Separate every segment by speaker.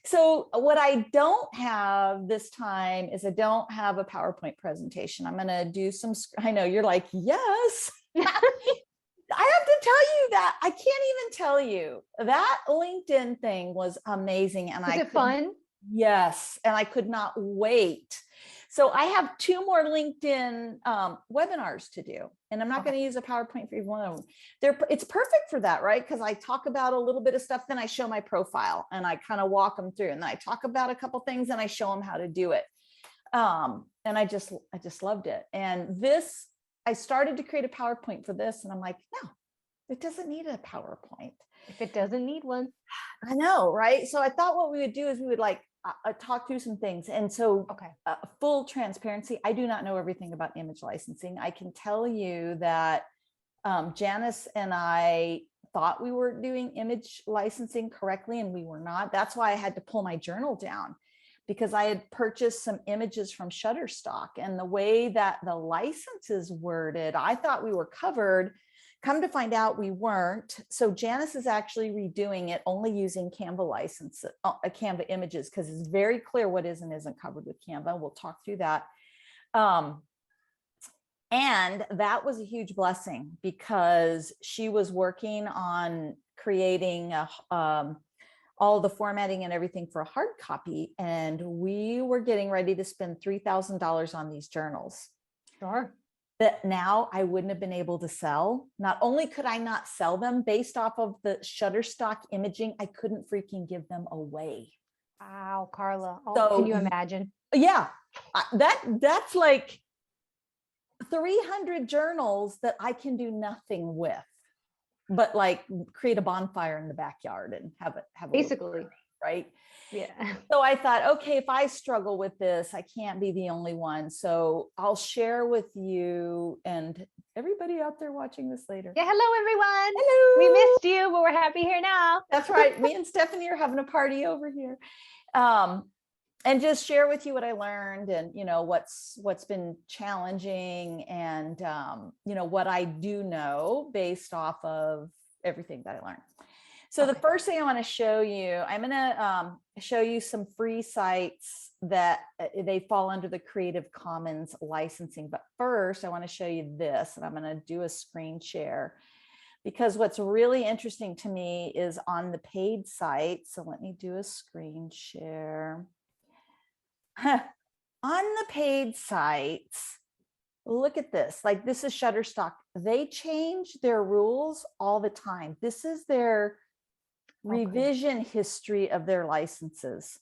Speaker 1: So what I don't have this time is I don't have a PowerPoint presentation. I'm going to do some, I know you're like, yes. I have to tell you that I can't even tell you that LinkedIn thing was amazing. And
Speaker 2: was it fun?
Speaker 1: Yes. And I could not wait. So I have 2 more LinkedIn webinars to do, and I'm not going to use a PowerPoint for even one of them. It's perfect for that, right? Because I talk about a little bit of stuff, then I show my profile and I kind of walk them through, and then I talk about a couple things and I show them how to do it. And I just loved it. And I started to create a PowerPoint for this, and I'm like, no, it doesn't need a PowerPoint.
Speaker 2: If it doesn't need one.
Speaker 1: I know, right? So I thought what we would do is we would talk through some things. And so full transparency, I do not know everything about image licensing. I can tell you that Janice and I thought we were doing image licensing correctly, and we were not. That's why I had to pull my journal down, because I had purchased some images from Shutterstock, and the way that the license is worded, I thought we were covered. Come to find out, we weren't. So Janice is actually redoing it, only using Canva license, Canva images, because it's very clear what is and isn't covered with Canva. We'll talk through that. And that was a huge blessing, because she was working on creating all the formatting and everything for a hard copy. And we were getting ready to spend $3,000 on these journals.
Speaker 2: Sure.
Speaker 1: That now I wouldn't have been able to sell. Not only could I not sell them based off of the Shutterstock imaging, I couldn't freaking give them away.
Speaker 2: Wow, Carla. Oh,
Speaker 1: So,
Speaker 2: can you imagine?
Speaker 1: Yeah, that's like 300 journals that I can do nothing with, but like create a bonfire in the backyard and have
Speaker 2: basically,
Speaker 1: right?
Speaker 2: Yeah.
Speaker 1: So I thought, okay, if I struggle with this, I can't be the only one. So I'll share with you and everybody out there watching this later.
Speaker 2: Yeah. Hello, everyone.
Speaker 1: Hello.
Speaker 2: We missed you, but we're happy here now.
Speaker 1: That's right. Me and Stephanie are having a party over here. And just share with you what I learned, and, what's been challenging, and, what I do know based off of everything that I learned. So the first thing I want to show you, I'm going to show you some free sites that they fall under the Creative Commons licensing. But first, I want to show you this, and I'm going to do a screen share, because what's really interesting to me is on the paid site. So let me do a screen share. On the paid sites, look at this. Like, this is Shutterstock. They change their rules all the time. This is their revision history of their licenses.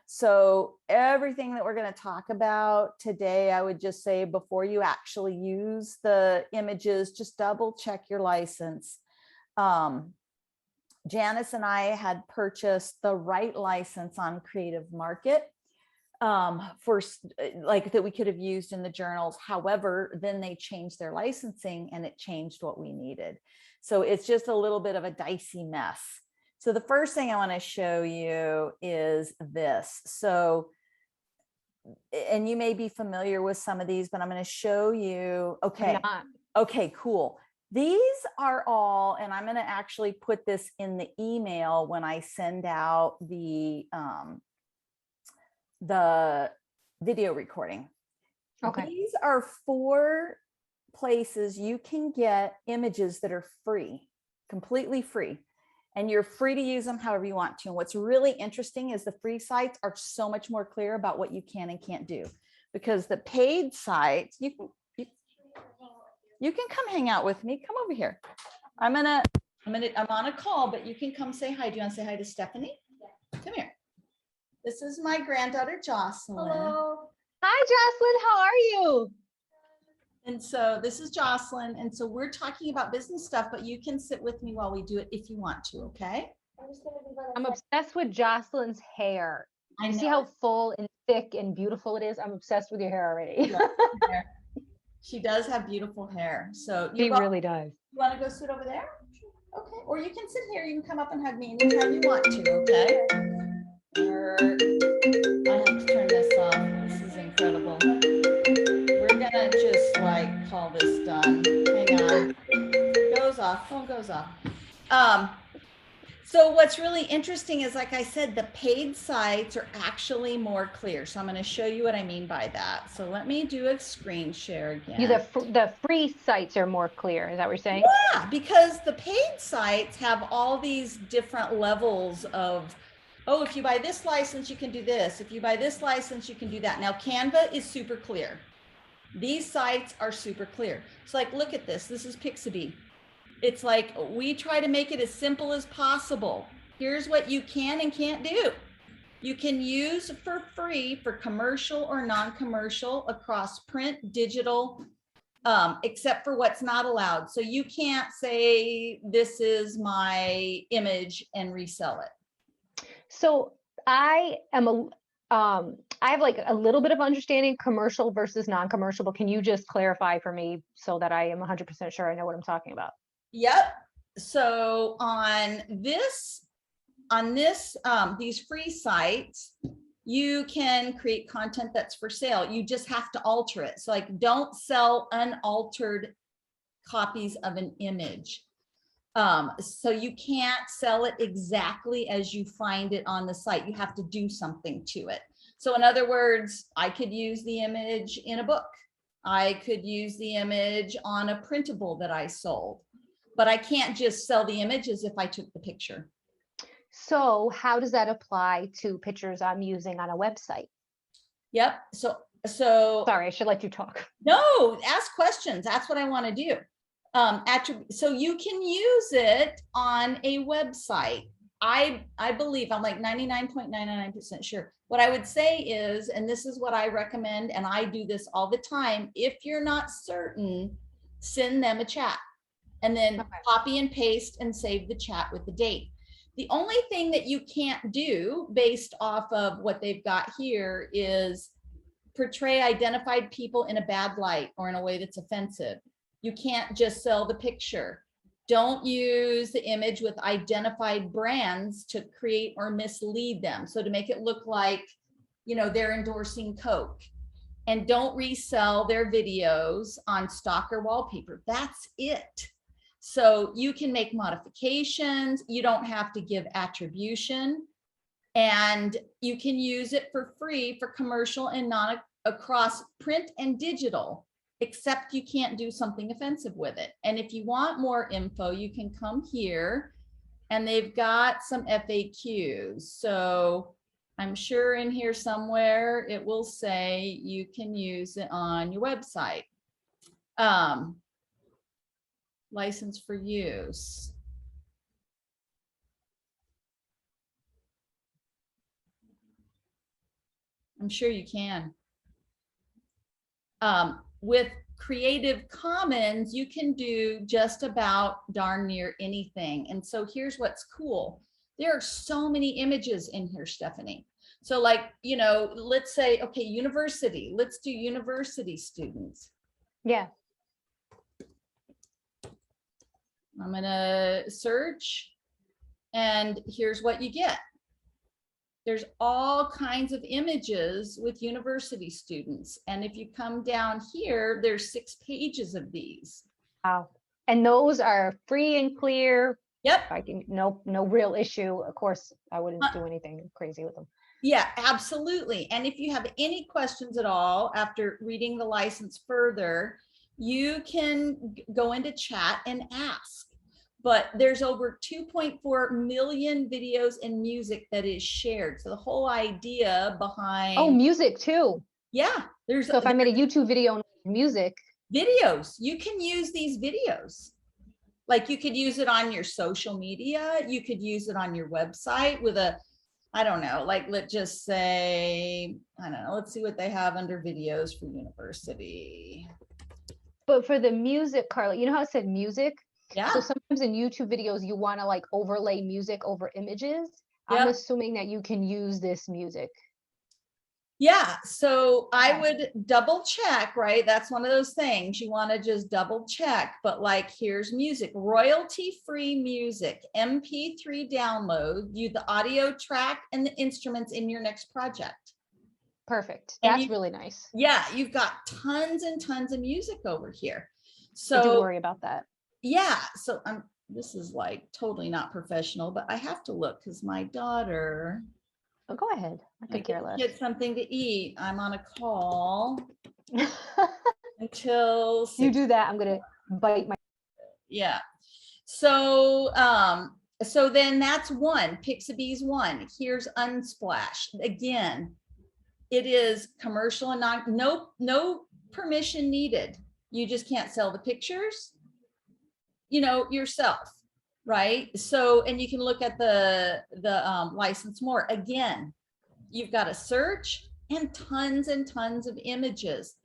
Speaker 1: So everything that we're going to talk about today, I would just say, before you actually use the images, just double check your license. Janice and I had purchased the right license on Creative Market for like that we could have used in the journals. However, then they changed their licensing and it changed what we needed. So it's just a little bit of a dicey mess. So the first thing I want to show you is this. So, and you may be familiar with some of these, but I'm going to show you. Okay. Okay, cool. These are all, and I'm going to actually put this in the email when I send out the video recording. Okay. These are 4 places you can get images that are free, completely free. And you're free to use them however you want to. And what's really interesting is the free sites are so much more clear about what you can and can't do, because the paid sites, you can come hang out with me. Come over here. I'm on a call, but you can come say hi. Do you want to say hi to Stephanie? Yeah. Come here. This is my granddaughter, Jocelyn.
Speaker 2: Hello. Hi, Jocelyn. How are you?
Speaker 1: And so this is Jocelyn. And so we're talking about business stuff, but you can sit with me while we do it if you want to, okay?
Speaker 2: I'm obsessed with Jocelyn's hair. You see how full and thick and beautiful it is? I'm obsessed with your hair already.
Speaker 1: She does have beautiful hair. So
Speaker 2: she really does.
Speaker 1: You want to go sit over there? Okay. Or you can sit here. You can come up and hug me anytime you want to, okay? I have to turn this off. This is incredible. We're gonna just like call this done. Hang on. Goes off. Phone goes off. So what's really interesting is, like I said, the paid sites are actually more clear. So I'm going to show you what I mean by that. So let me do a screen share again.
Speaker 2: The free sites are more clear. Is that what you're saying?
Speaker 1: Yeah, because the paid sites have all these different levels of, oh, if you buy this license, you can do this. If you buy this license, you can do that. Now, Canva is super clear. These sites are super clear. It's like, look at this. This is Pixabay. It's like, we try to make it as simple as possible. Here's what you can and can't do. You can use for free for commercial or non-commercial across print, digital, except for what's not allowed. So you can't say, this is my image and resell it.
Speaker 2: So I am I have like a little bit of understanding commercial versus non-commercial, but can you just clarify for me so that I am 100% sure I know what I'm talking about?
Speaker 1: Yep. So on these free sites, you can create content that's for sale. You just have to alter it. So like, don't sell unaltered copies of an image. So you can't sell it exactly as you find it on the site. You have to do something to it. So in other words, I could use the image in a book. I could use the image on a printable that I sold, but I can't just sell the image as if I took the picture.
Speaker 2: So how does that apply to pictures I'm using on a website?
Speaker 1: Yep. So
Speaker 2: sorry, I should let you talk.
Speaker 1: No, ask questions. That's what I want to do. So you can use it on a website. I believe, I'm like 99.99% sure. What I would say is, and this is what I recommend, and I do this all the time, if you're not certain, send them a chat and then copy and paste and save the chat with the date. The only thing that you can't do based off of what they've got here is portray identified people in a bad light or in a way that's offensive. You can't just sell the picture. Don't use the image with identified brands to create or mislead them. So to make it look like, you know, they're endorsing Coke. And don't resell their videos on stock or wallpaper. That's it. So you can make modifications. You don't have to give attribution. And you can use it for free for commercial and non across print and digital, except you can't do something offensive with it. And if you want more info, you can come here and they've got some FAQs. So I'm sure in here somewhere it will say you can use it on your website. License for use. I'm sure you can. With Creative Commons, you can do just about darn near anything. And so here's what's cool. There are so many images in here, Stephanie. So like, you know, let's say, okay, university, let's do university students.
Speaker 2: Yeah.
Speaker 1: I'm gonna search and here's what you get. There's all kinds of images with university students. And if you come down here, there's 6 pages of these.
Speaker 2: Wow. And those are free and clear.
Speaker 1: Yep.
Speaker 2: I can, no real issue. Of course, I wouldn't do anything crazy with them.
Speaker 1: Yeah, absolutely. And if you have any questions at all after reading the license further, you can go into chat and ask. But there's over 2.4 million videos and music that is shared. So the whole idea behind—
Speaker 2: Oh, music too.
Speaker 1: Yeah.
Speaker 2: So if I made a YouTube video on music.
Speaker 1: Videos, you can use these videos. Like you could use it on your social media. You could use it on your website with a, I don't know, like let's just say, I don't know, let's see what they have under videos for university.
Speaker 2: But for the music, Carla, you know how it said music?
Speaker 1: Yeah.
Speaker 2: So sometimes in YouTube videos, you want to like overlay music over images. Yep. I'm assuming that you can use this music.
Speaker 1: Yeah. So I would double check, right? That's one of those things you want to just double check. But like, here's music, royalty-free music, MP3 download, you the audio track and the instruments in your next project.
Speaker 2: Perfect. That's really nice.
Speaker 1: Yeah. You've got tons and tons of music over here. So
Speaker 2: I do worry about that.
Speaker 1: Yeah. So this is like totally not professional, but I have to look because my daughter,
Speaker 2: Oh, go ahead. I
Speaker 1: I
Speaker 2: could care less.
Speaker 1: get something to eat. I'm on a call until
Speaker 2: You
Speaker 1: 6.
Speaker 2: do that, I'm gonna bite my.
Speaker 1: Yeah. So, so then that's one, Pixabee's one. Here's Unsplash. Again, it is commercial and no permission needed. You just can't sell the pictures, yourself, right? So, and you can look at the license more. Again, you've got a search and tons of images.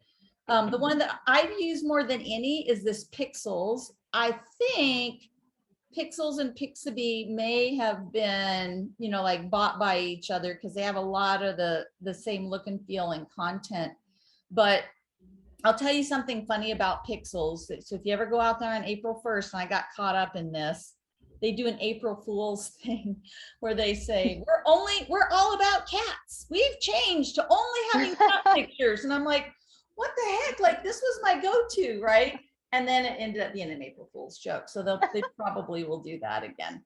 Speaker 1: The one that I've used more than any is this Pexels. I think Pexels and Pixabay may have been, like bought by each other because they have a lot of the same look and feel and content. But I'll tell you something funny about Pexels. So if you ever go out there on April 1st, and I got caught up in this, they do an April Fool's thing where they say, we're all about cats. We've changed to only having cat pictures. And I'm like, what the heck? Like, this was my go-to, right? And then it ended up being an April Fool's joke. So they probably will do that again.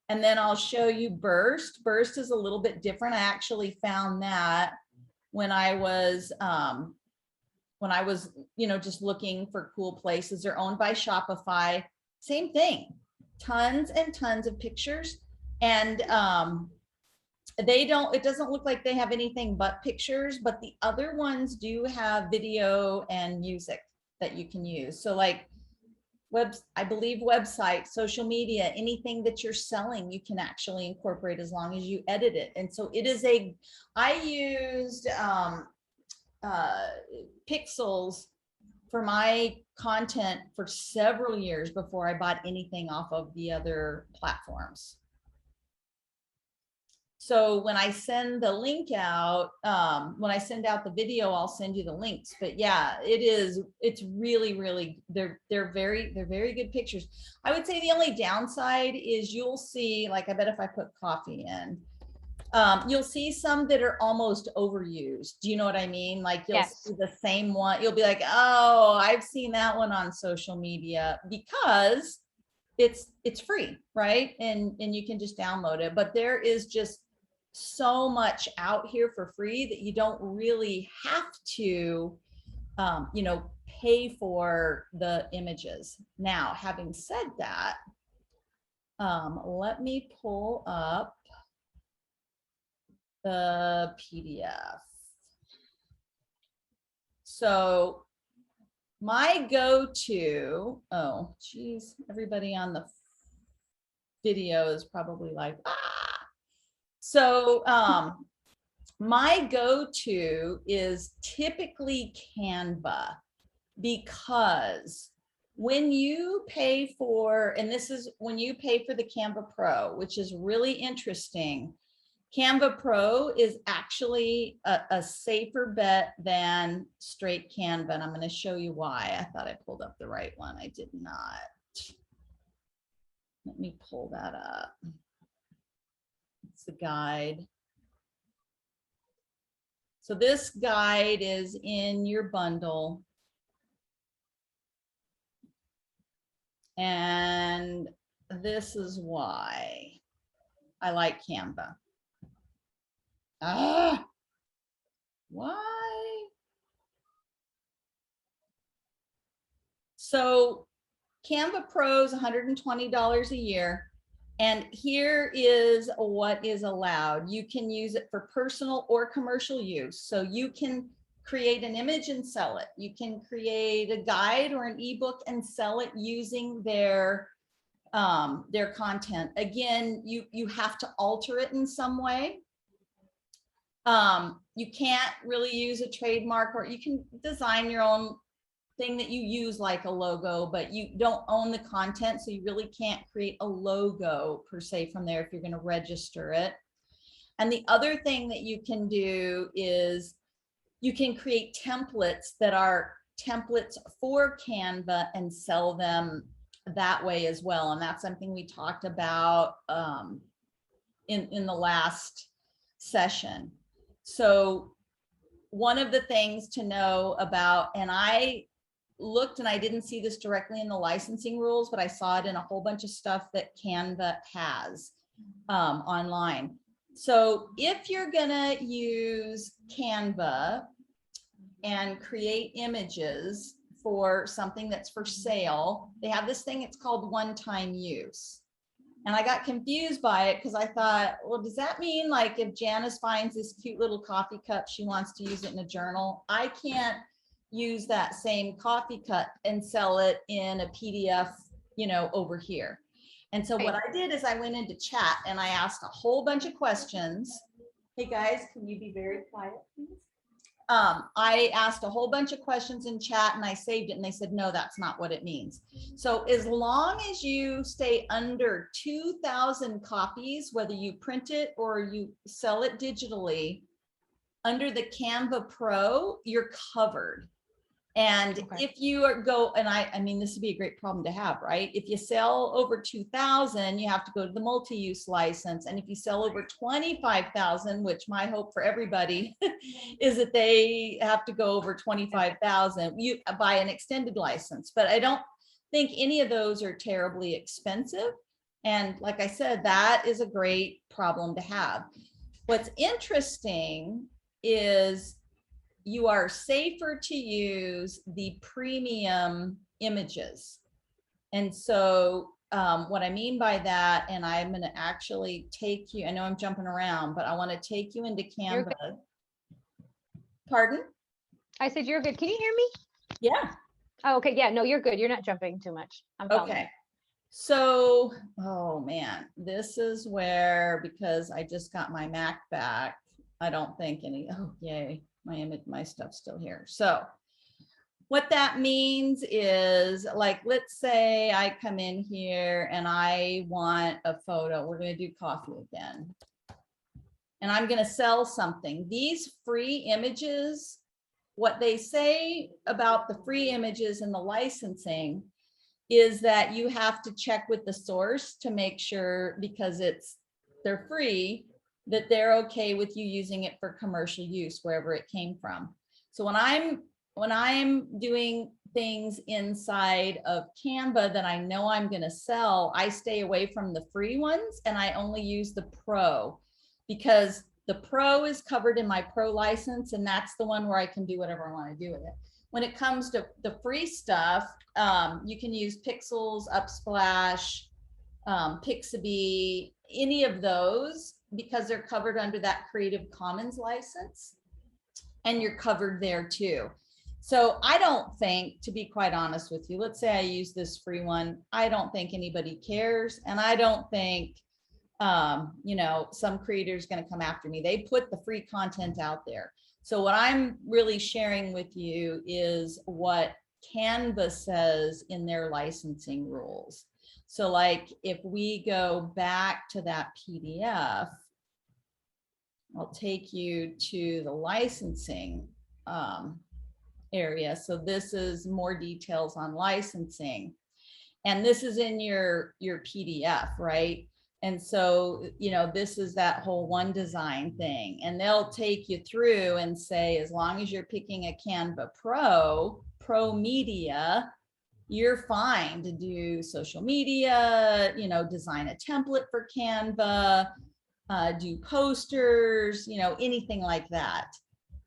Speaker 1: And then I'll show you Burst. Burst is a little bit different. I actually found that when I was, just looking for cool places. They're owned by Shopify. Same thing, tons and tons of pictures. And it doesn't look like they have anything but pictures, but the other ones do have video and music that you can use. So like I believe website, social media, anything that you're selling, you can actually incorporate as long as you edit it. And so I used Pexels for my content for several years before I bought anything off of the other platforms. So when I send the link out, when I send out the video, I'll send you the links. But yeah, it's really, they're very good pictures. I would say the only downside is you'll see, like, I bet if I put coffee in, you'll see some that are almost overused. Do you know what I mean? Like you'll see the same one. You'll be like, oh, I've seen that one on social media, because it's free, right? And you can just download it. But there is just so much out here for free that you don't really have to, pay for the images. Now, having said that, let me pull up the PDF. So my go-to, oh geez, everybody on the video is probably like, ah. So my go-to is typically Canva, because when you pay for, and this is when you pay for the Canva Pro, which is really interesting, Canva Pro is actually a safer bet than straight Canva. And I'm going to show you why. I thought I pulled up the right one. I did not. Let me pull that up. It's the guide. So this guide is in your bundle. And this is why I like Canva. Why? So Canva Pro is $120 a year. And here is what is allowed. You can use it for personal or commercial use. So you can create an image and sell it. You can create a guide or an ebook and sell it using their content. Again, you have to alter it in some way. You can't really use a trademark, or you can design your own thing that you use like a logo, but you don't own the content. So you really can't create a logo per se from there if you're going to register it. And the other thing that you can do is you can create templates that are templates for Canva and sell them that way as well. And that's something we talked about in the last session. So one of the things to know about, and I looked, and I didn't see this directly in the licensing rules, but I saw it in a whole bunch of stuff that Canva has online. So if you're gonna use Canva and create images for something that's for sale, they have this thing, it's called one-time use. And I got confused by it because I thought, well, does that mean like if Janice finds this cute little coffee cup, she wants to use it in a journal, I can't use that same coffee cup and sell it in a PDF, you know, over here. And so what I did is I went into chat and I asked a whole bunch of questions. Hey guys, can you be very quiet, please? I asked a whole bunch of questions in chat and I saved it, and they said, no, that's not what it means. So as long as you stay under 2,000 copies, whether you print it or you sell it digitally, under the Canva Pro, you're covered. And if you go, and I mean, this would be a great problem to have, right? If you sell over 2,000, you have to go to the multi-use license. And if you sell over 25,000, which my hope for everybody is that they have to go over 25,000, you buy an extended license. But I don't think any of those are terribly expensive. And like I said, that is a great problem to have. What's interesting is you are safer to use the premium images. And so what I mean by that, and I'm going to actually take you, I know I'm jumping around, but I want to take you into Canva. Pardon?
Speaker 2: I said, you're good. Can you hear me?
Speaker 1: Yeah.
Speaker 2: Oh, okay. Yeah, no, you're good. You're not jumping too much. I'm following.
Speaker 1: Okay. So, oh man, this is where, because I just got my Mac back, I don't think any, oh, yay. My stuff's still here. So what that means is, like, let's say I come in here and I want a photo. We're going to do coffee again. And I'm going to sell something. These free images, what they say about the free images and the licensing is that you have to check with the source to make sure, because they're free, that they're okay with you using it for commercial use wherever it came from. So when I'm doing things inside of Canva that I know I'm going to sell, I stay away from the free ones and I only use the Pro, because the Pro is covered in my Pro license, and that's the one where I can do whatever I want to do with it. When it comes to the free stuff, you can use Pixels, Upsplash, Pixabay, any of those, because they're covered under that Creative Commons license, and you're covered there too. So I don't think, to be quite honest with you, let's say I use this free one, I don't think anybody cares. And I don't think, you know, some creator is going to come after me. They put the free content out there. So what I'm really sharing with you is what Canva says in their licensing rules. So like if we go back to that PDF, I'll take you to the licensing area. So this is more details on licensing. And this is in your PDF, right? And so, you know, this is that whole one design thing. And they'll take you through and say, as long as you're picking a Canva Pro Media, you're fine to do social media, you know, design a template for Canva, do posters, you know, anything like that.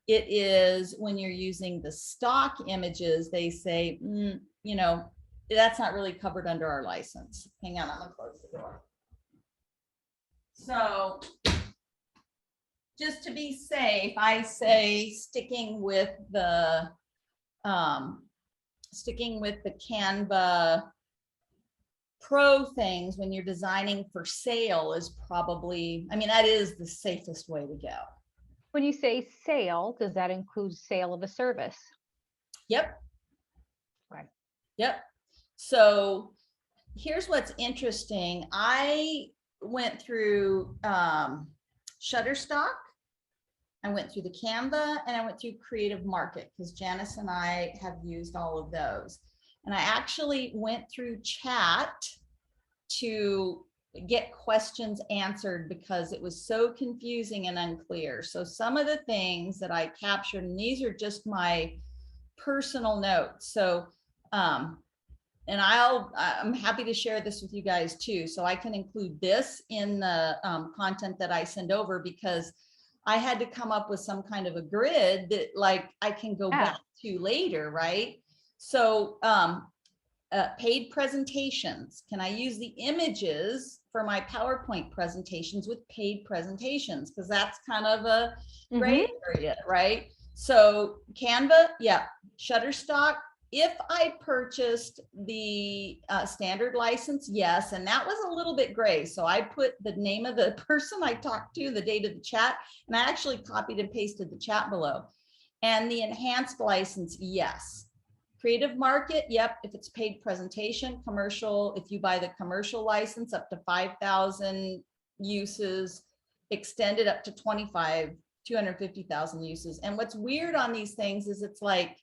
Speaker 1: It is when you're using the stock images, they say, you know, that's not really covered under our license. Hang on, I'm gonna close the door. So just to be safe, I say sticking with the Canva Pro things when you're designing for sale is probably, I mean, that is the safest way to go.
Speaker 2: When you say sale, does that include sale of a service?
Speaker 1: Yep.
Speaker 2: Right.
Speaker 1: Yep. So here's what's interesting. I went through Shutterstock, I went through the Canva, and I went through Creative Market, because Janice and I have used all of those. And I actually went through chat to get questions answered because it was so confusing and unclear. So some of the things that I captured, and these are just my personal notes. So And I'm happy to share this with you guys too. So I can include this in the content that I send over, because I had to come up with some kind of a grid that like I can go
Speaker 2: Yeah.
Speaker 1: back to later, right? So paid presentations. Can I use the images for my PowerPoint presentations with paid presentations? Because that's kind of a gray area, right? So Canva, yeah. Shutterstock, if I purchased the standard license, yes, and that was a little bit gray. So I put the name of the person I talked to, the date of the chat, and I actually copied and pasted the chat below. And the enhanced license, yes. Creative Market, yep, if it's paid presentation. Commercial, if you buy the commercial license up to 5,000 uses, extended up to 250,000 uses. And what's weird on these things is it's like,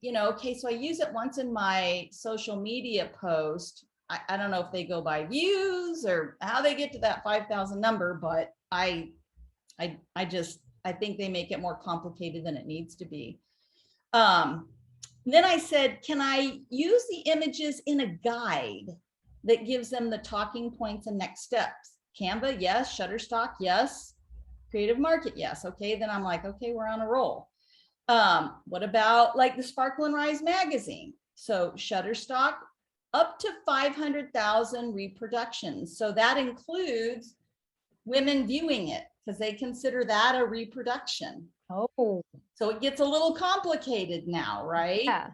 Speaker 1: you know, okay, so I use it once in my social media post. I don't know if they go by views or how they get to that 5,000 number, but I think they make it more complicated than it needs to be. Then I said, can I use the images in a guide that gives them the talking points and next steps? Canva, yes. Shutterstock, yes. Creative Market, yes. Okay, then I'm like, okay, we're on a roll. What about like the Sparkle and Rise magazine? So Shutterstock, up to 500,000 reproductions. So that includes women viewing it, because they consider that a reproduction.
Speaker 2: Oh,
Speaker 1: So it gets a little complicated now, right?
Speaker 2: yeah.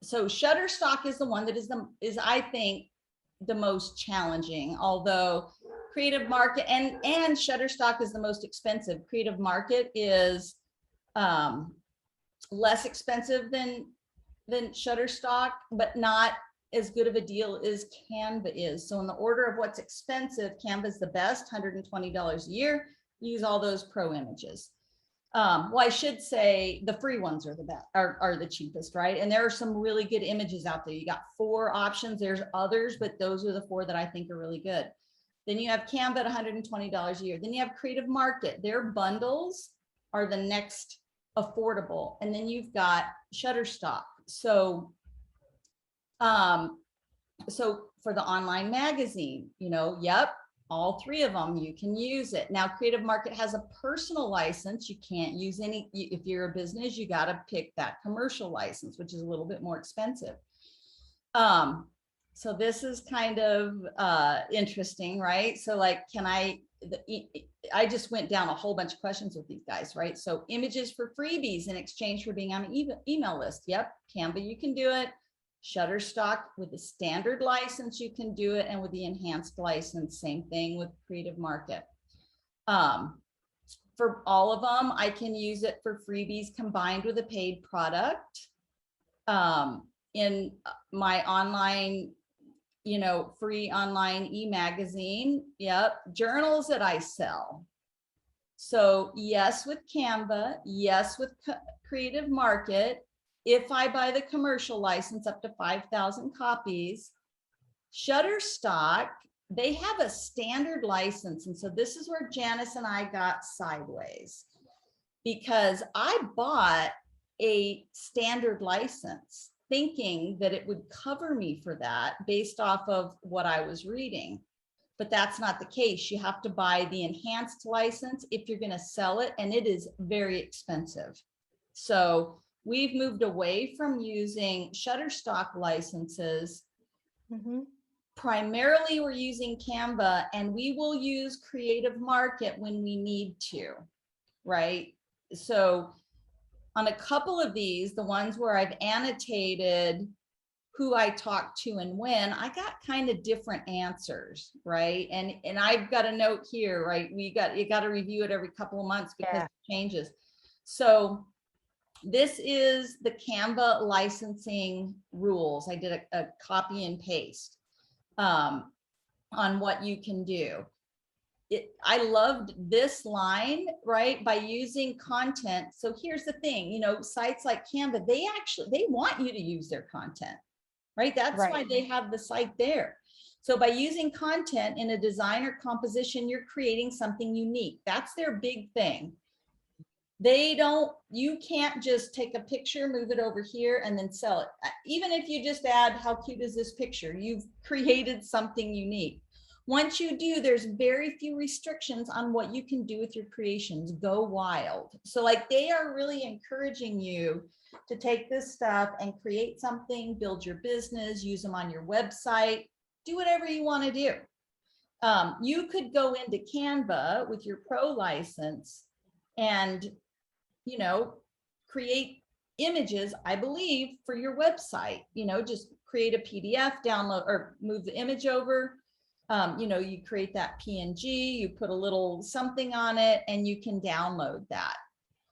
Speaker 1: So Shutterstock is the one that is I think the most challenging, although Creative Market and Shutterstock is the most expensive. Creative Market is less expensive than Shutterstock, but not as good of a deal as Canva is. So in the order of what's expensive, Canva is the best, $120 a year. Use all those pro images. Well, I should say the free ones are the best, are the cheapest, right? And there are some really good images out there. You got 4 options. There's others, but those are the 4 that I think are really good. Then you have Canva at $120 a year. Then you have Creative Market. Their bundles are the next affordable. And then you've got Shutterstock. So for the online magazine, you know, yep, all 3 of them, you can use it. Now, Creative Market has a personal license. You can't use any, if you're a business, you got to pick that commercial license, which is a little bit more expensive. So this is kind of interesting, right? So like, I just went down a whole bunch of questions with these guys, right? So images for freebies in exchange for being on an email list. Yep, Canva, you can do it. Shutterstock with the standard license, you can do it. And with the enhanced license, same thing with Creative Market. For all of them, I can use it for freebies combined with a paid product. In my online, you know, free online e-magazine, yep, journals that I sell. So yes, with Canva, yes, with Creative Market. If I buy the commercial license up to 5,000 copies, Shutterstock, they have a standard license. And so this is where Janice and I got sideways, because I bought a standard license thinking that it would cover me for that based off of what I was reading. But that's not the case. You have to buy the enhanced license if you're going to sell it, and it is very expensive. So we've moved away from using Shutterstock licenses. Primarily, we're using Canva, and we will use Creative Market when we need to, right? So on a couple of these, the ones where I've annotated who I talked to and when, I got kind of different answers, right? And I've got a note here, right? You got to review it every couple of months because it changes. So this is the Canva licensing rules. I did a copy and paste on what you can do. I loved this line, right? By using content. So here's the thing, you know, sites like Canva, they want you to use their content, right? That's why they have the site there. So by using content in a design or composition, you're creating something unique. That's their big thing. you can't just take a picture, move it over here and then sell it. Even if you just add, how cute is this picture? You've created something unique. Once you do, there's very few restrictions on what you can do with your creations. Go wild. So like they are really encouraging you to take this stuff and create something, build your business, use them on your website, do whatever you want to do. You could go into Canva with your pro license and, you know, create images, I believe, for your website. You know, just create a PDF, download or move the image over. You know, you create that PNG, you put a little something on it, and you can download that.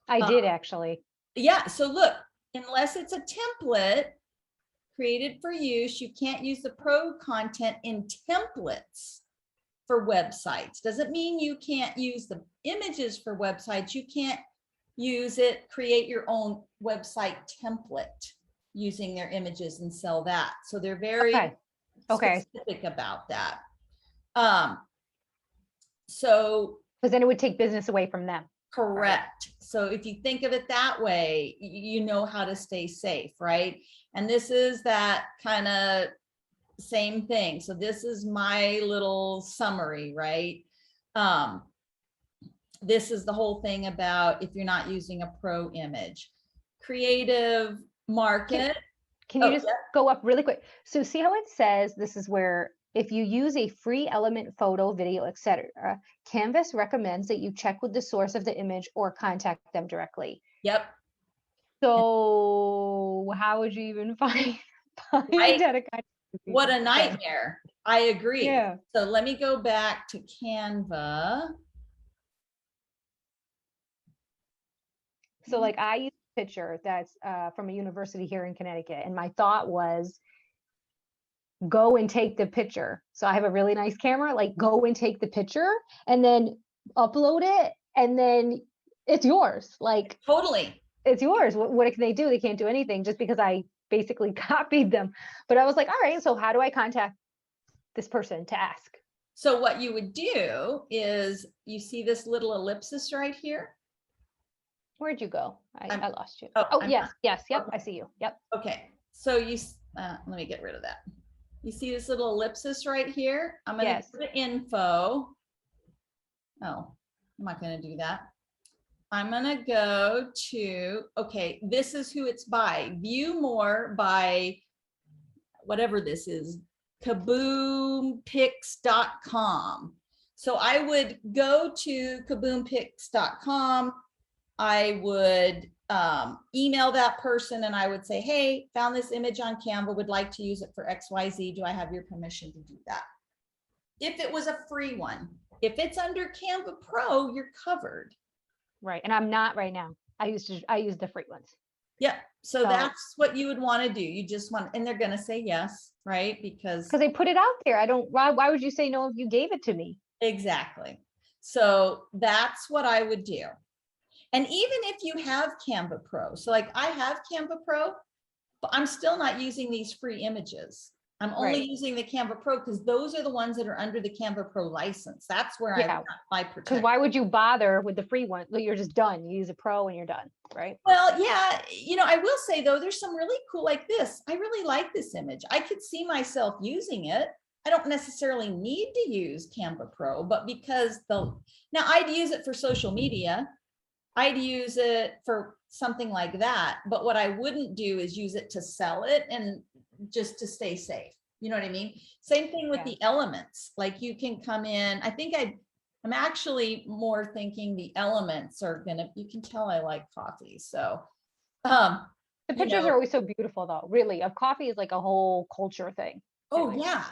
Speaker 2: I did actually.
Speaker 1: Yeah. So look, unless it's a template created for use, you can't use the pro content in templates for websites. Doesn't mean you can't use the images for websites. You can't use it, create your own website template using their images and sell that. So they're very specific about that. So
Speaker 2: because then it would take business away from them.
Speaker 1: correct. Right. So if you think of it that way, you know how to stay safe, right? And this is that kind of same thing. So this is my little summary, right? This is the whole thing about if you're not using a pro image. Creative market.
Speaker 2: Can you just go up really quick? So see how it says, this is where if you use a free element, photo, video, etc., Canvas recommends that you check with the source of the image or contact them directly.
Speaker 1: Yep.
Speaker 2: So how would you even find
Speaker 1: right.
Speaker 2: how to contact people?
Speaker 1: What a nightmare. I agree.
Speaker 2: Yeah.
Speaker 1: So let me go back to Canva.
Speaker 2: So like I use a picture that's from a university here in Connecticut, and my thought was go and take the picture. So I have a really nice camera, like go and take the picture and then upload it, and then it's yours. Like
Speaker 1: totally,
Speaker 2: it's yours. What can they do? They can't do anything just because I basically copied them. But I was like, all right, so how do I contact this person to ask?
Speaker 1: So what you would do is you see this little ellipsis right here.
Speaker 2: Where'd you go? I lost you. Yes. Yep. Okay. I see you. Yep.
Speaker 1: Okay. So you, let me get rid of that. You see this little ellipsis right here? I'm going to go to info. Oh, I'm not going to do that. I'm going to go to, okay, this is who it's by. View more by whatever this is, kaboompix.com. So I would go to kaboompix.com. I would email that person and I would say, hey, found this image on Canva, would like to use it for XYZ. Do I have your permission to do that? If it was a free one. If it's under Canva Pro, you're covered.
Speaker 2: Right. And I'm not right now. I use the free ones.
Speaker 1: Yeah. So that's what you would want to do. You just want, and they're going to say yes, right? Because
Speaker 2: they put it out there. Why would you say no if you gave it to me?
Speaker 1: Exactly. So that's what I would do. And even if you have Canva Pro, so like I have Canva Pro, but I'm still not using these free images. I'm only using the Canva Pro because those are the ones that are under the Canva Pro license. That's where I got my protection.
Speaker 2: Because why would you bother with the free one? You're just done. You use a Pro and you're done, right?
Speaker 1: Well, yeah. You know, I will say though, there's some really cool like this. I really like this image. I could see myself using it. I don't necessarily need to use Canva Pro, but because now I'd use it for social media. I'd use it for something like that. But what I wouldn't do is use it to sell it and just to stay safe. You know what I mean? Same thing with the elements. Like you can come in, I think I'm actually more thinking the elements are you can tell I like coffee. So
Speaker 2: the pictures are always so beautiful though, really. Of coffee is like a whole culture thing.
Speaker 1: Oh yeah,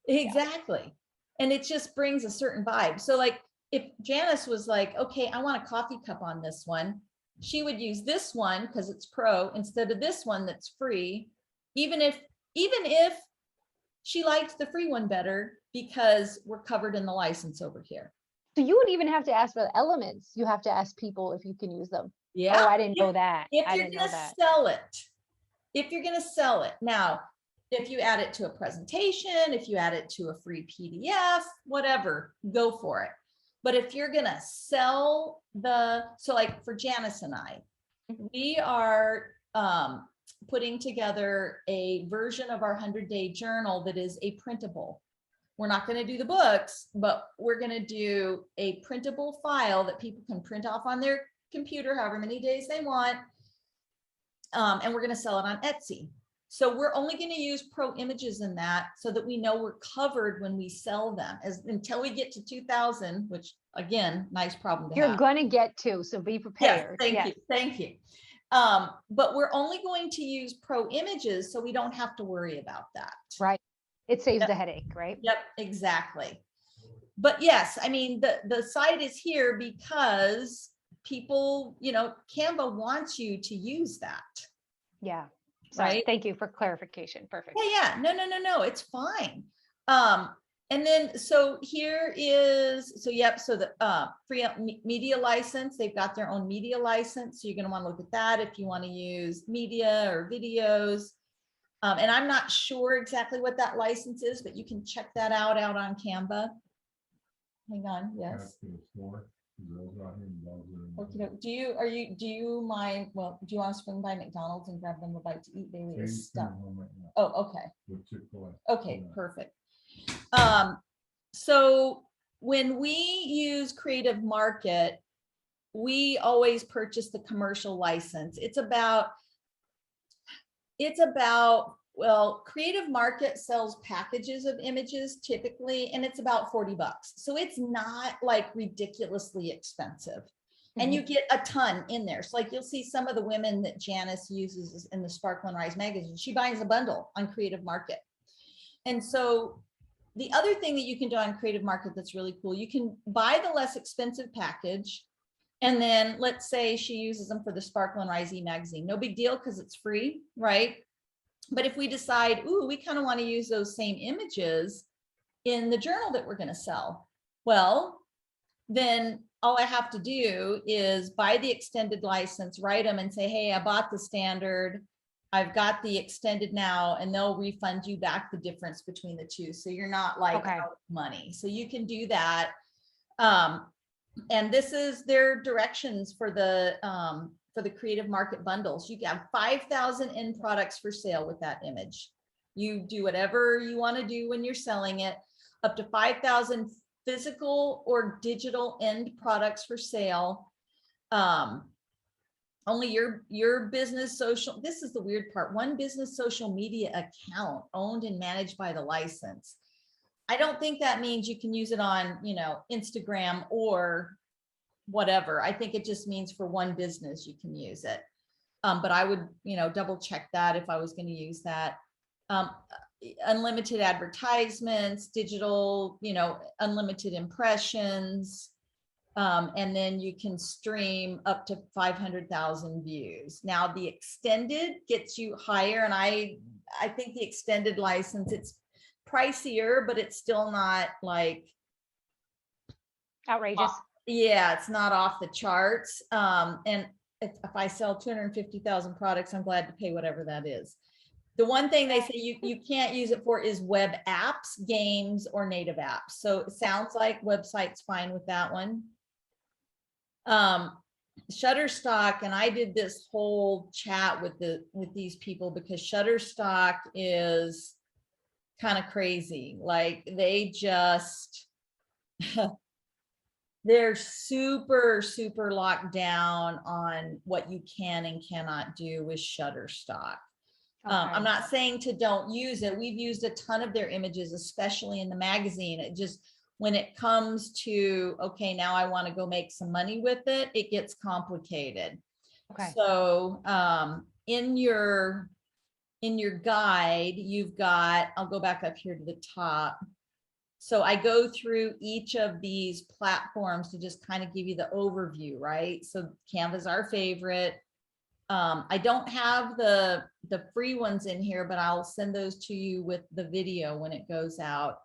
Speaker 1: exactly. Yeah. And it just brings a certain vibe. So like if Janice was like, okay, I want a coffee cup on this one, she would use this one because it's pro instead of this one that's free, even if she liked the free one better because we're covered in the license over here.
Speaker 2: So you would even have to ask for the elements. You have to ask people if you can use them.
Speaker 1: Yeah.
Speaker 2: Oh, I didn't know that.
Speaker 1: If you're going to sell it, now, if you add it to a presentation, if you add it to a free PDF, whatever, go for it. But if you're gonna sell so like for Janice and I, we are putting together a version of our 100-day journal that is a printable. We're not going to do the books, but we're going to do a printable file that people can print off on their computer however many days they want. And we're going to sell it on Etsy. So we're only going to use pro images in that so that we know we're covered when we sell them, until we get to 2,000, which again, nice problem to have.
Speaker 2: You're going to get to, so be prepared.
Speaker 1: Yes, thank you. But we're only going to use pro images, so we don't have to worry about that.
Speaker 2: Right. It saves
Speaker 1: Yep.
Speaker 2: the headache, right?
Speaker 1: Yep, exactly. But yes, I mean, the site is here because people, Canva wants you to use that.
Speaker 2: Yeah. Sorry.
Speaker 1: Right?
Speaker 2: Thank you for clarification. Perfect.
Speaker 1: Yeah. No, it's fine. And then, so here is, so the free media license, they've got their own media license. So you're going to want to look at that if you want to use media or videos. And I'm not sure exactly what that license is, but you can check that out on Canva. Hang on, yes. Okay, do you mind, well, do you want to swing by McDonald's and grab them a bite to eat? Bailey is stuck. Oh, okay. Okay, perfect. So when we use Creative Market, we always purchase the commercial license. It's about, well, Creative Market sells packages of images typically, and it's about $40. So it's not like ridiculously expensive. And you get a ton in there. So like you'll see some of the women that Janice uses in the Sparkle and Rise magazine, she buys a bundle on Creative Market. And so the other thing that you can do on Creative Market that's really cool, you can buy the less expensive package. And then let's say she uses them for the Sparkle and Rise magazine. No big deal because it's free, right? But if we decide, ooh, we kind of want to use those same images in the journal that we're going to sell, well, then all I have to do is buy the extended license, write them and say, hey, I bought the standard. I've got the extended now, and they'll refund you back the difference between the two. So you're not like out of money. So you can do that. And this is their directions for the Creative Market bundles. You have 5,000 end products for sale with that image. You do whatever you want to do when you're selling it, up to 5,000 physical or digital end products for sale. Only your business social, this is the weird part, one business social media account owned and managed by the license. I don't think that means you can use it on, Instagram or whatever. I think it just means for one business you can use it. But I would, double check that if I was going to use that. Unlimited advertisements, digital, unlimited impressions. And then you can stream up to 500,000 views. Now the extended gets you higher. And I think the extended license, it's pricier, but it's still not like
Speaker 2: outrageous.
Speaker 1: Yeah, it's not off the charts. And if I sell 250,000 products, I'm glad to pay whatever that is. The one thing they say you can't use it for is web apps, games, or native apps. So it sounds like website's fine with that one. Shutterstock, and I did this whole chat with these people because Shutterstock is kind of crazy. Like they just they're super, super locked down on what you can and cannot do with Shutterstock. I'm not saying to don't use it. We've used a ton of their images, especially in the magazine. It just, when it comes to, okay, now I want to go make some money with it, it gets complicated. Okay. So in your guide, you've got, I'll go back up here to the top. So I go through each of these platforms to just kind of give you the overview, right? So Canva's our favorite. I don't have the free ones in here, but I'll send those to you with the video when it goes out,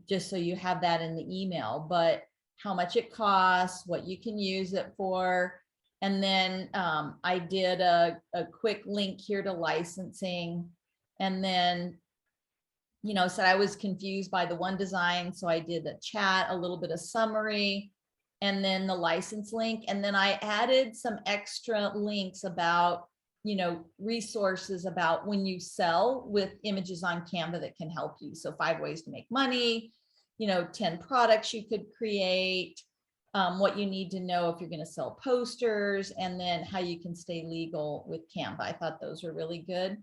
Speaker 1: just so you have that in the email. But how much it costs, what you can use it for. And then I did a quick link here to licensing. And then said I was confused by the one design. So I did a chat, a little bit of summary, and then the license link. And then I added some extra links about, resources about when you sell with images on Canva that can help you. So 5 ways to make money, 10 products you could create, what you need to know if you're going to sell posters, and then how you can stay legal with Canva. I thought those were really good.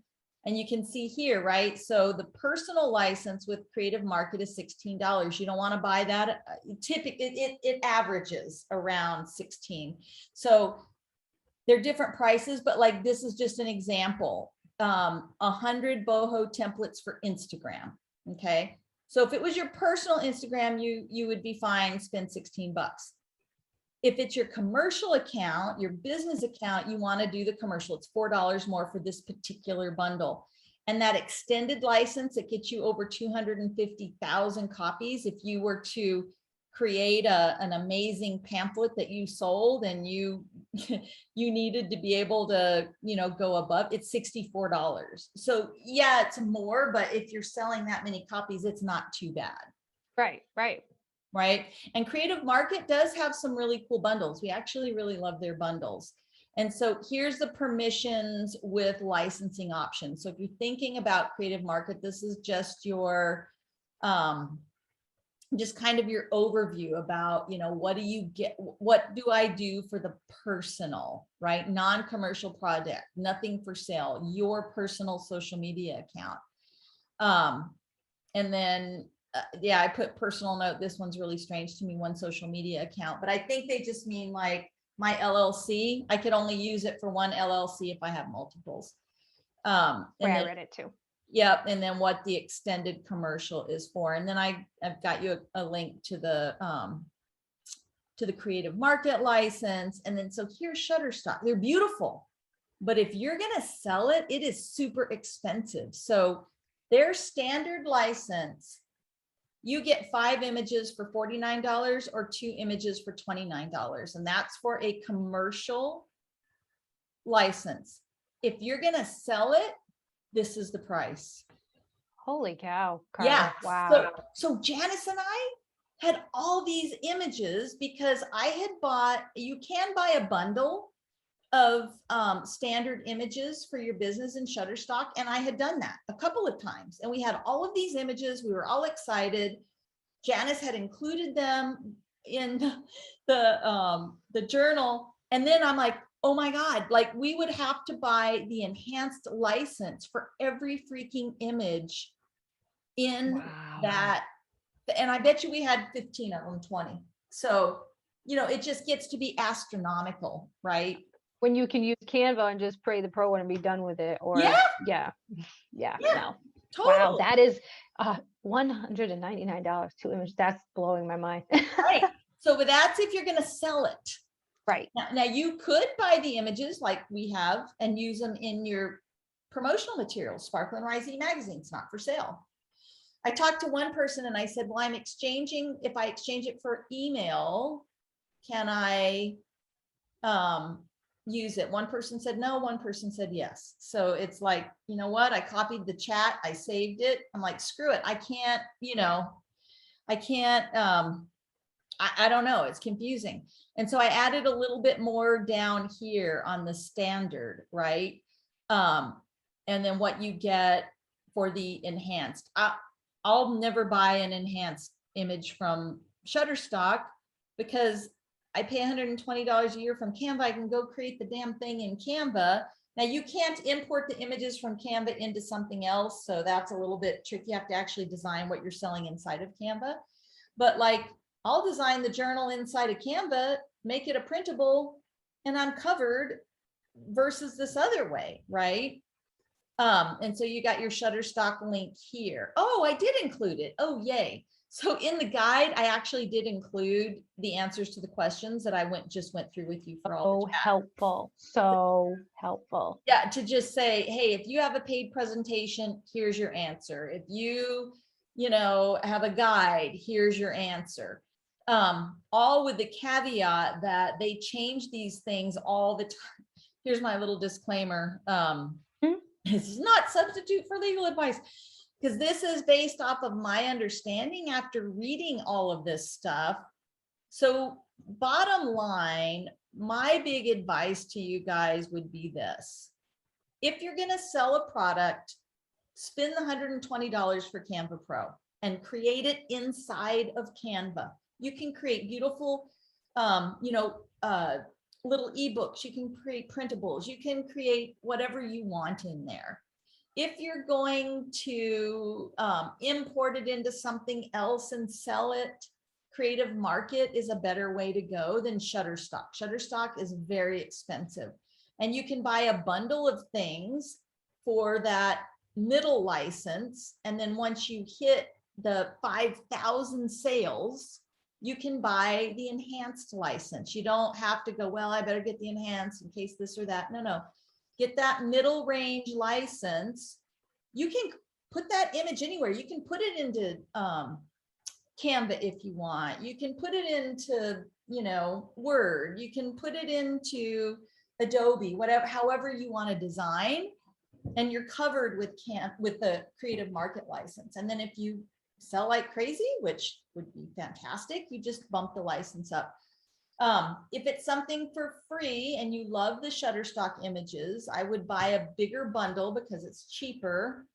Speaker 1: And you can see here, right? So the personal license with Creative Market is $16. You don't want to buy that. Typically, it averages around 16. So they're different prices, but like this is just an example. 100 boho templates for Instagram. Okay. So if it was your personal Instagram, you would be fine, spend 16 bucks. If it's your commercial account, your business account, you want to do the commercial, it's $4 more for this particular bundle. And that extended license, it gets you over 250,000 copies. If you were to create an amazing pamphlet that you sold and you needed to be able to, go above, it's $64. So yeah, it's more, but if you're selling that many copies, it's not too bad.
Speaker 2: Right.
Speaker 1: And Creative Market does have some really cool bundles. We actually really love their bundles. And so here's the permissions with licensing options. So if you're thinking about Creative Market, this is just your, just kind of your overview about, what do you get? What do I do for the personal, right? Non-commercial project, nothing for sale, your personal social media account. And then, yeah, I put personal note. This one's really strange to me, one social media account, but I think they just mean like my LLC. I could only use it for one LLC if I have multiples.
Speaker 2: I read it too.
Speaker 1: Yep. And then what the extended commercial is for. And then I've got you a link to the Creative Market license. And then, so here's Shutterstock. They're beautiful, but if you're going to sell it, it is super expensive. So their standard license, you get 5 images for $49 or 2 images for $29. And that's for a commercial license. If you're going to sell it, this is the price.
Speaker 2: Holy cow. Carla.
Speaker 1: Yeah.
Speaker 2: Wow.
Speaker 1: So Janice and I had all these images because I had bought, you can buy a bundle of standard images for your business in Shutterstock. And I had done that a couple of times. And we had all of these images. We were all excited. Janice had included them in the journal. And then I'm like, oh my God, like we would have to buy the enhanced license for every freaking image in that. And I bet you we had 15 of them, 20. So, it just gets to be astronomical, right?
Speaker 2: When you can use Canva and just pray the pro and be done with it. Or yeah. No.
Speaker 1: Totally.
Speaker 2: Wow, that is $199 to image. That's blowing my mind.
Speaker 1: Right. So, but that's if you're going to sell it.
Speaker 2: Right.
Speaker 1: Now you could buy the images like we have and use them in your promotional materials. Sparkle and Rise magazine, it's not for sale. I talked to one person and I said, well, if I exchange it for email, can I use it? One person said no, one person said yes. So it's like, you know what? I copied the chat, I saved it. I'm like, screw it. I can't, I don't know. It's confusing. And so I added a little bit more down here on the standard, right? And then what you get for the enhanced. I'll never buy an enhanced image from Shutterstock because I pay $120 a year from Canva. I can go create the damn thing in Canva. Now you can't import the images from Canva into something else. So that's a little bit tricky. You have to actually design what you're selling inside of Canva. But like, I'll design the journal inside of Canva, make it a printable, and I'm covered versus this other way, right? And so you got your Shutterstock link here. Oh, I did include it. Oh, yay. So in the guide, I actually did include the answers to the questions that I just went through with you for all the chat.
Speaker 2: Helpful. So helpful.
Speaker 1: Yeah, to just say, hey, if you have a paid presentation, here's your answer. If you have a guide, here's your answer. All with the caveat that they change these things all the time. Here's my little disclaimer. This is not substitute for legal advice. because this is based off of my understanding after reading all of this stuff. So bottom line, my big advice to you guys would be this. If you're going to sell a product, spend the $120 for Canva Pro and create it inside of Canva. You can create beautiful, little ebooks. You can create printables. You can create whatever you want in there. If you're going to import it into something else and sell it, Creative Market is a better way to go than Shutterstock. Shutterstock is very expensive. And you can buy a bundle of things for that middle license. And then once you hit the 5,000 sales, you can buy the enhanced license. You don't have to go, well, I better get the enhanced in case this or that. No. Get that middle range license. You can put that image anywhere. You can put it into Canva if you want. You can put it into, Word. You can put it into Adobe, whatever, however you want to design, and you're covered with the Creative Market license. And then if you sell like crazy, which would be fantastic, you just bump the license up. If it's something for free and you love the Shutterstock images, I would buy a bigger bundle because it's cheaper.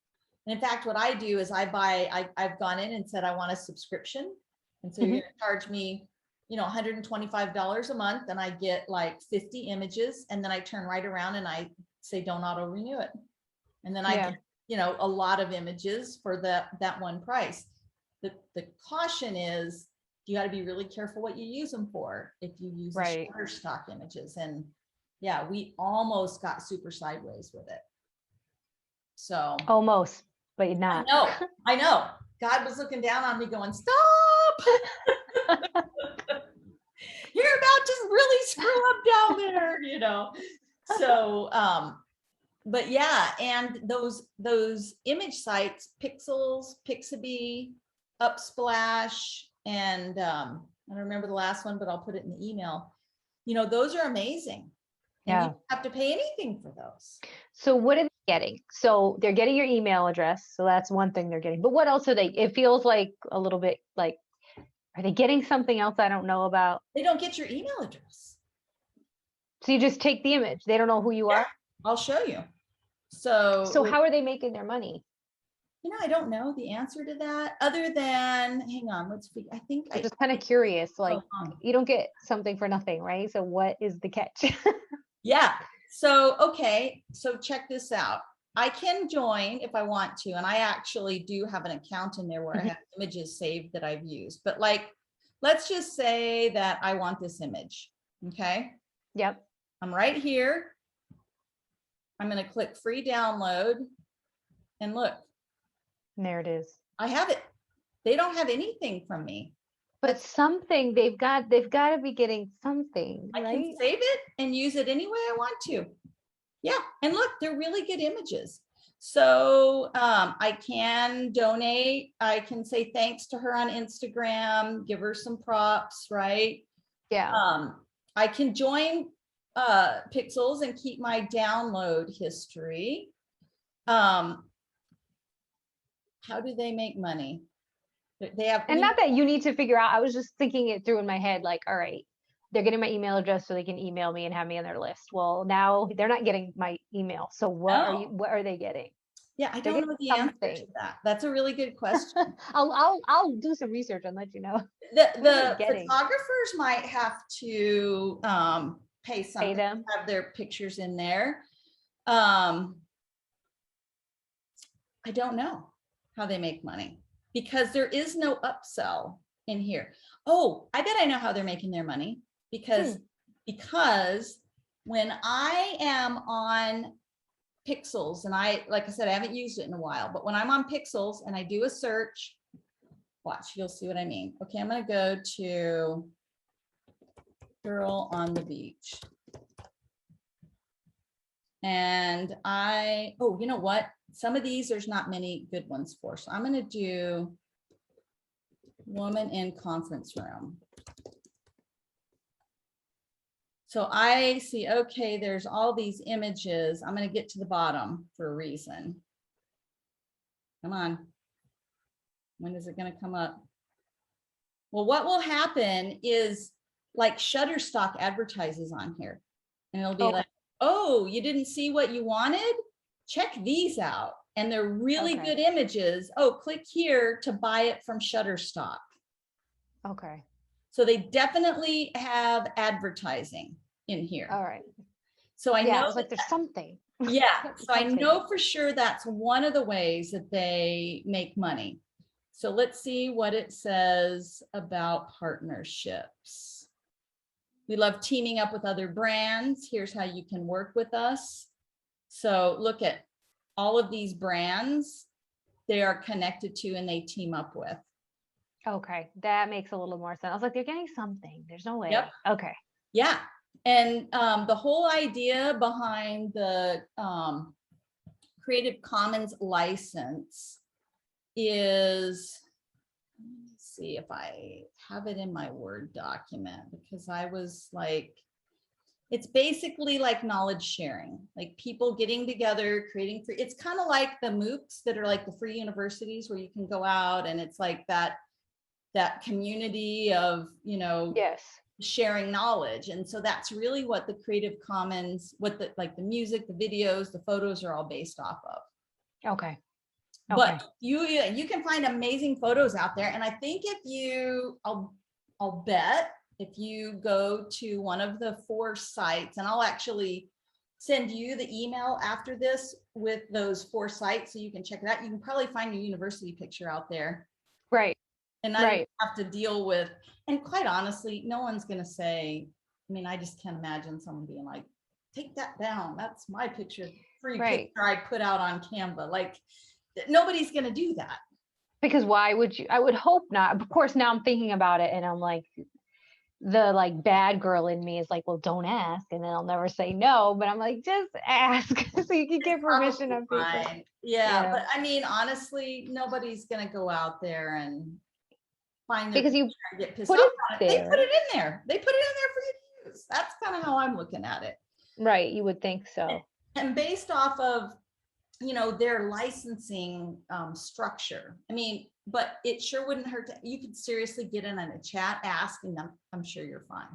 Speaker 1: And in fact, what I do is I've gone in and said, I want a subscription. And so you're going to charge me, $125 a month, and I get like 50 images. And then I turn right around and I say, don't auto renew it. And then I get, a lot of images for that one price. The caution is you got to be really careful what you use them for. If you use Shutterstock images, and yeah, we almost got super sideways with it. So
Speaker 2: almost, but not.
Speaker 1: I know. God was looking down on me going, stop. You're about to really screw up down there, So, but yeah, and those image sites, Pixels, Pixabay, Upsplash, and I don't remember the last one, but I'll put it in the email. Those are amazing. And you don't have to pay anything for those.
Speaker 2: So what are they getting? So they're getting your email address. So that's one thing they're getting. But what else are they? It feels like a little bit like, are they getting something else I don't know about?
Speaker 1: They don't get your email address.
Speaker 2: So you just take the image. They don't know who you are?
Speaker 1: I'll show you. So
Speaker 2: how are they making their money?
Speaker 1: I don't know the answer to that other than, hang on,
Speaker 2: I'm just kind of curious, like you don't get something for nothing, right? So what is the catch?
Speaker 1: Yeah. So, okay. So check this out. I can join if I want to, and I actually do have an account in there where I have images saved that I've used, but let's just say that I want this image. Okay.
Speaker 2: Yep.
Speaker 1: I'm right here. I'm going to click free download and look.
Speaker 2: And there it is.
Speaker 1: I have it. They don't have anything from me.
Speaker 2: But something they've got to be getting something, right?
Speaker 1: I can save it and use it any way I want to. Yeah. And look, they're really good images. So I can donate. I can say thanks to her on Instagram, give her some props, right?
Speaker 2: Yeah.
Speaker 1: I can join Pixels and keep my download history. How do they make money? They have,
Speaker 2: and not that you need to figure out. I was just thinking it through in my head, like, all right, they're getting my email address so they can email me and have me on their list. Well, now they're not getting my email. So what are they getting?
Speaker 1: Yeah, I don't know the answer to that. That's a really good question.
Speaker 2: I'll do some research and let you know.
Speaker 1: The photographers might have to pay something to have their pictures in there. I don't know how they make money because there is no upsell in here. Oh, I bet I know how they're making their money because when I am on Pixels, and like I said, I haven't used it in a while, but when I'm on Pixels and I do a search, watch, you'll see what I mean. Okay, I'm going to go to girl on the beach. And oh, you know what? Some of these, there's not many good ones for. So I'm going to do woman in conference room. So I see, okay, there's all these images. I'm going to get to the bottom for a reason. Come on. When is it going to come up? Well, what will happen is like Shutterstock advertises on here, and it'll be
Speaker 2: Okay.
Speaker 1: like, oh, you didn't see what you wanted? Check these out. And they're really
Speaker 2: Okay.
Speaker 1: good images. Oh, click here to buy it from Shutterstock.
Speaker 2: Okay.
Speaker 1: So they definitely have advertising in here.
Speaker 2: All right.
Speaker 1: So I
Speaker 2: Yeah,
Speaker 1: know
Speaker 2: I was like, there's something.
Speaker 1: yeah, so I
Speaker 2: Something.
Speaker 1: know for sure that's one of the ways that they make money. So let's see what it says about partnerships. We love teaming up with other brands. Here's how you can work with us. So look at all of these brands they are connected to and they team up with.
Speaker 2: Okay, that makes a little more sense. I was like, they're getting something. There's no way.
Speaker 1: Yep.
Speaker 2: Okay.
Speaker 1: Yeah. And the whole idea behind the Creative Commons license is, let me see if I have it in my Word document, because I was like, it's basically like knowledge sharing, like people getting together, creating free, it's kind of like the MOOCs that are like the free universities where you can go out and it's like that community of, you know,
Speaker 2: Yes.
Speaker 1: sharing knowledge. And so that's really what the Creative Commons, what the, like the music, the videos, the photos are all based off of.
Speaker 2: Okay.
Speaker 1: But you can find amazing photos out there. And I think if you, I'll bet if you go to one of the 4 sites, and I'll actually send you the email after this with those 4 sites so you can check it out. You can probably find your university picture out there.
Speaker 2: Right.
Speaker 1: And I don't have to deal with, and quite honestly, no one's going to say, I mean, I just can't imagine someone being like, take that down. That's my picture, free picture I put out on Canva. Like, nobody's going to do that.
Speaker 2: Because why would you? I would hope not. Of course, now I'm thinking about it and I'm like, the like bad girl in me is like, well, don't ask. And then I'll never say no. But I'm like, just ask so you can get permission of people.
Speaker 1: Yeah. But I mean, honestly, nobody's going to go out there and find their
Speaker 2: because you
Speaker 1: and get pissed
Speaker 2: put
Speaker 1: off
Speaker 2: it
Speaker 1: on
Speaker 2: there.
Speaker 1: They put it in there. They put it in there for you to use. That's kind of how I'm looking at it.
Speaker 2: Right. You would think so.
Speaker 1: And based off of, you know, their licensing structure. I mean, but it sure wouldn't hurt to, you could seriously get in a chat, ask, and I'm sure you're fine.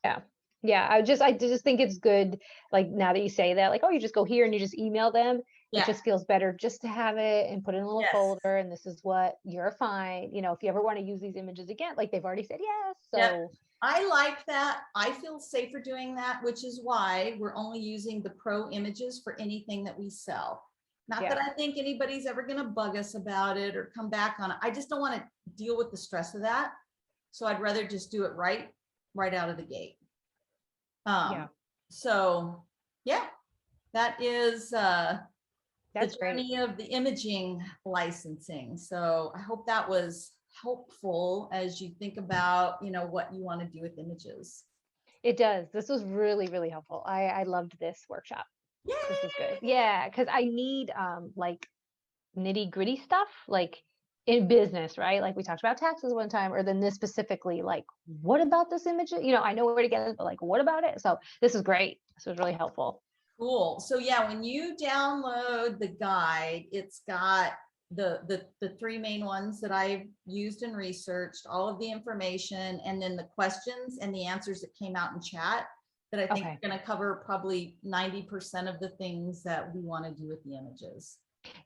Speaker 2: Yeah. Yeah. I just think it's good. Like now that you say that, like, oh, you just go here and you just email them. It just feels better just to have it and put it in a little folder. And this is what you're fine. You know, if you ever want to use these images again, like they've already said yes. So
Speaker 1: I like that. I feel safer doing that, which is why we're only using the pro images for anything that we sell. Not that I think anybody's ever going to bug us about it or come back on it. I just don't want to deal with the stress of that. So I'd rather just do it right out of the gate. So yeah, that is
Speaker 2: that's
Speaker 1: the journey of the imaging licensing. So I hope that was helpful as you think about, you know, what you want to do with images.
Speaker 2: It does. This was really, really helpful. I loved this workshop.
Speaker 1: Yay!
Speaker 2: This is good. Yeah, because I need like nitty gritty stuff, like in business, right? Like we talked about taxes one time, or then this specifically, like, what about this image? You know, I know where to get it, but like, what about it? So this is great. This was really helpful.
Speaker 1: Cool. So yeah, when you download the guide, it's got the 3 main ones that I've used and researched, all of the information, and then the questions and the answers that came out in chat that I think are going to cover probably 90% of the things that we want to do with the images.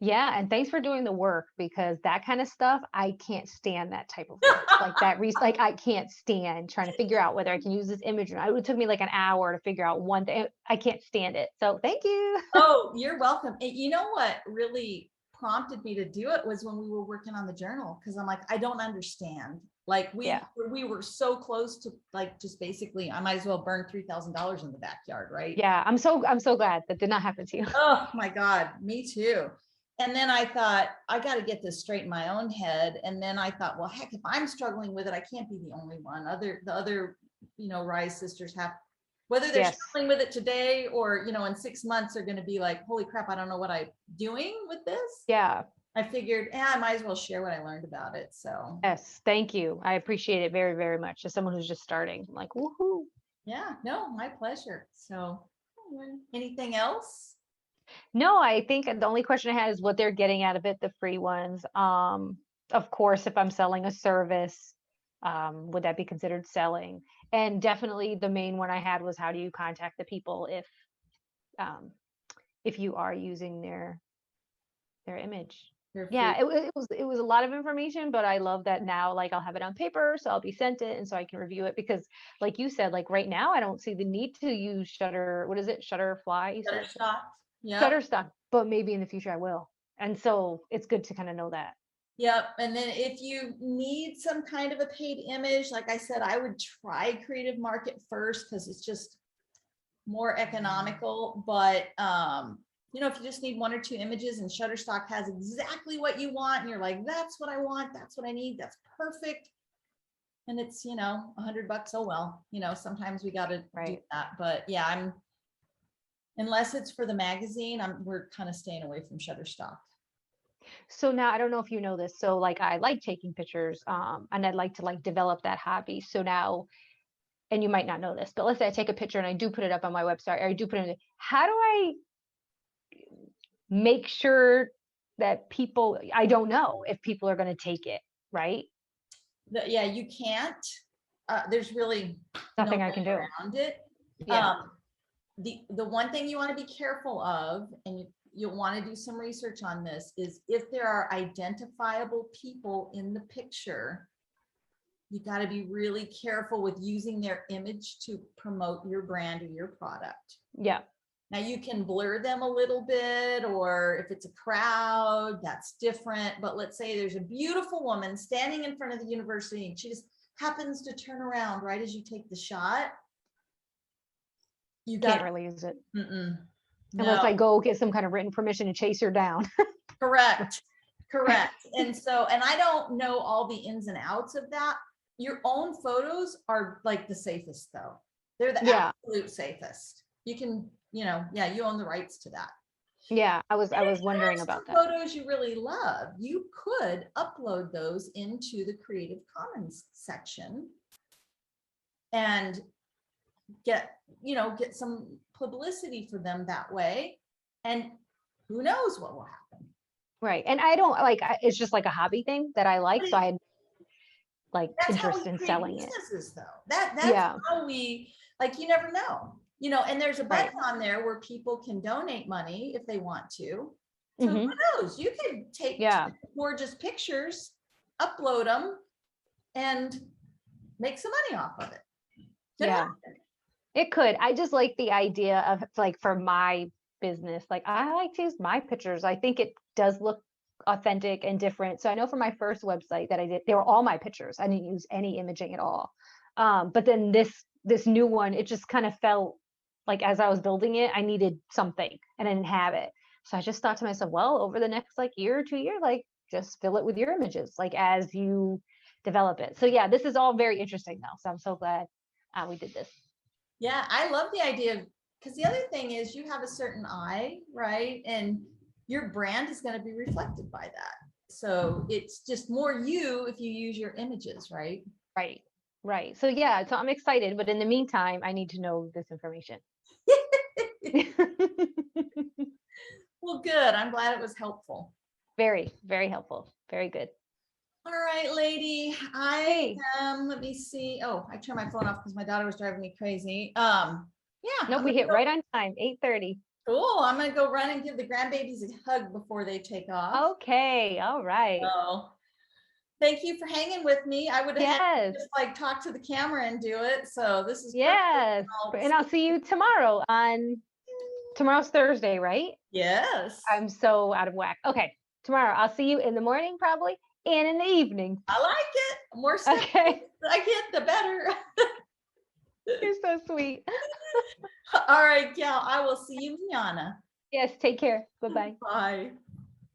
Speaker 2: Yeah, and thanks for doing the work, because that kind of stuff, I can't stand that type of work. Like that, like I can't stand trying to figure out whether I can use this image or not. It took me like an hour to figure out one thing. I can't stand it. So thank you.
Speaker 1: Oh, you're welcome. And you know what really prompted me to do it was when we were working on the journal, because I'm like, I don't understand. Like we were so close to like just basically, I might as well burn $3,000 in the backyard, right?
Speaker 2: Yeah, I'm so glad that did not happen to you.
Speaker 1: Oh my God, me too. And then I thought, I got to get this straight in my own head. And then I thought, well, heck, if I'm struggling with it, I can't be the only one. The other, you know, Rise sisters have, whether they're struggling with it today or, you know, in 6 months, they're going to be like, holy crap, I don't know what I'm doing with this.
Speaker 2: Yeah.
Speaker 1: I figured, I might as well share what I learned about it. So
Speaker 2: yes, thank you. I appreciate it very, very much. As someone who's just starting, I'm like, woohoo.
Speaker 1: Yeah, no, my pleasure. So anything else?
Speaker 2: No, I think the only question I had is what they're getting out of it, the free ones. of course, if I'm selling a service, would that be considered selling? And definitely the main one I had was how do you contact the people um, if you are using their image.
Speaker 1: Your free.
Speaker 2: Yeah, it was a lot of information, but I love that now, like, I'll have it on paper, so I'll be sent it, and so I can review it because, like you said, like, right now, I don't see the need to use what is it? Shutterfly, you said?
Speaker 1: Shutterstock. Yep.
Speaker 2: Shutterstock, but maybe in the future I will. And so it's good to kind of know that.
Speaker 1: Yep. And then if you need some kind of a paid image, like I said, I would try Creative Market first because it's just more economical. But you know, if you just need 1 or 2 images and Shutterstock has exactly what you want, and you're like, that's what I want, that's what I need, that's perfect. And it's, you know, $100. Oh, well, you know, sometimes we got to do
Speaker 2: Right.
Speaker 1: that. But yeah, unless it's for the magazine, we're kind of staying away from Shutterstock.
Speaker 2: So now I don't know if you know this. So like I like taking pictures, and I'd like to like develop that hobby. So now, and you might not know this, but let's say I take a picture and I do put it up on my website, or I do put it in, how do I make sure that people, I don't know if people are going to take it, right?
Speaker 1: Yeah, you can't. There's really
Speaker 2: Nothing
Speaker 1: no
Speaker 2: I
Speaker 1: way
Speaker 2: can do.
Speaker 1: around it.
Speaker 2: Yeah.
Speaker 1: The one thing you want to be careful of, and you'll want to do some research on this, is if there are identifiable people in the picture, you got to be really careful with using their image to promote your brand or your product.
Speaker 2: Yeah.
Speaker 1: Now you can blur them a little bit, or if it's a crowd, that's different. But let's say there's a beautiful woman standing in front of the university and she just happens to turn around right as you take the shot. You
Speaker 2: Can't
Speaker 1: got
Speaker 2: really use it unless
Speaker 1: no,
Speaker 2: I go get some kind of written permission to chase her down.
Speaker 1: correct. And so, and I don't know all the ins and outs of that. Your own photos are like the safest though. They're the
Speaker 2: Yeah.
Speaker 1: absolute safest. You can, you know, yeah, you own the rights to that.
Speaker 2: Yeah. I was
Speaker 1: If you
Speaker 2: wondering
Speaker 1: have
Speaker 2: about
Speaker 1: some
Speaker 2: that.
Speaker 1: photos you really love, you could upload those into the Creative Commons section and get some publicity for them that way. And who knows what will happen.
Speaker 2: Right. And I don't like, it's just like a hobby thing that I like. So I had like
Speaker 1: That's how
Speaker 2: interest
Speaker 1: we
Speaker 2: in
Speaker 1: create
Speaker 2: selling it.
Speaker 1: businesses though. That's
Speaker 2: Yeah.
Speaker 1: how we, like, you never know, you know, and there's a
Speaker 2: Right.
Speaker 1: button on there where people can donate money if they want to. So
Speaker 2: Hmm.
Speaker 1: who knows? You could take
Speaker 2: Yeah.
Speaker 1: gorgeous pictures, upload them, and make some money off of it. Could
Speaker 2: Yeah.
Speaker 1: happen.
Speaker 2: It could. I just like the idea of like for my business, like I like to use my pictures. I think it does look authentic and different. So I know for my first website that I did, they were all my pictures. I didn't use any imaging at all. But then this new one, it just kind of felt like as I was building it, I needed something and I didn't have it. So I just thought to myself, well, over the next like year or 2 years, like just fill it with your images, like as you develop it. So yeah, this is all very interesting though. So I'm so glad we did this.
Speaker 1: Yeah, I love the idea of, because the other thing is you have a certain eye, right? And your brand is going to be reflected by that. So it's just more you if you use your images, right?
Speaker 2: Right. Right. So yeah, so I'm excited, but in the meantime, I need to know this information.
Speaker 1: Well, good. I'm glad it was helpful.
Speaker 2: Very, very helpful. Very good.
Speaker 1: All right, lady. I
Speaker 2: Hey.
Speaker 1: am, let me see. Oh, I turned my phone off because my daughter was driving me crazy. Yeah,
Speaker 2: Nope, we hit right on time, 8:30.
Speaker 1: cool. I'm gonna go run and give the grandbabies a hug before they take off.
Speaker 2: Okay, all right.
Speaker 1: So thank you for hanging with me. I would have had to
Speaker 2: Yes.
Speaker 1: just like talk to the camera and do it. So this is
Speaker 2: Yes.
Speaker 1: perfect.
Speaker 2: And I'll see you tomorrow tomorrow's Thursday, right?
Speaker 1: Yes.
Speaker 2: I'm so out of whack. Okay. Tomorrow. I'll see you in the morning probably and in the evening.
Speaker 1: I like it. More stuff
Speaker 2: Okay.
Speaker 1: I get, the better.
Speaker 2: You're so sweet.
Speaker 1: All right, Gal. I will see you, Miana.
Speaker 2: Yes, take care. Bye-bye.
Speaker 1: Bye.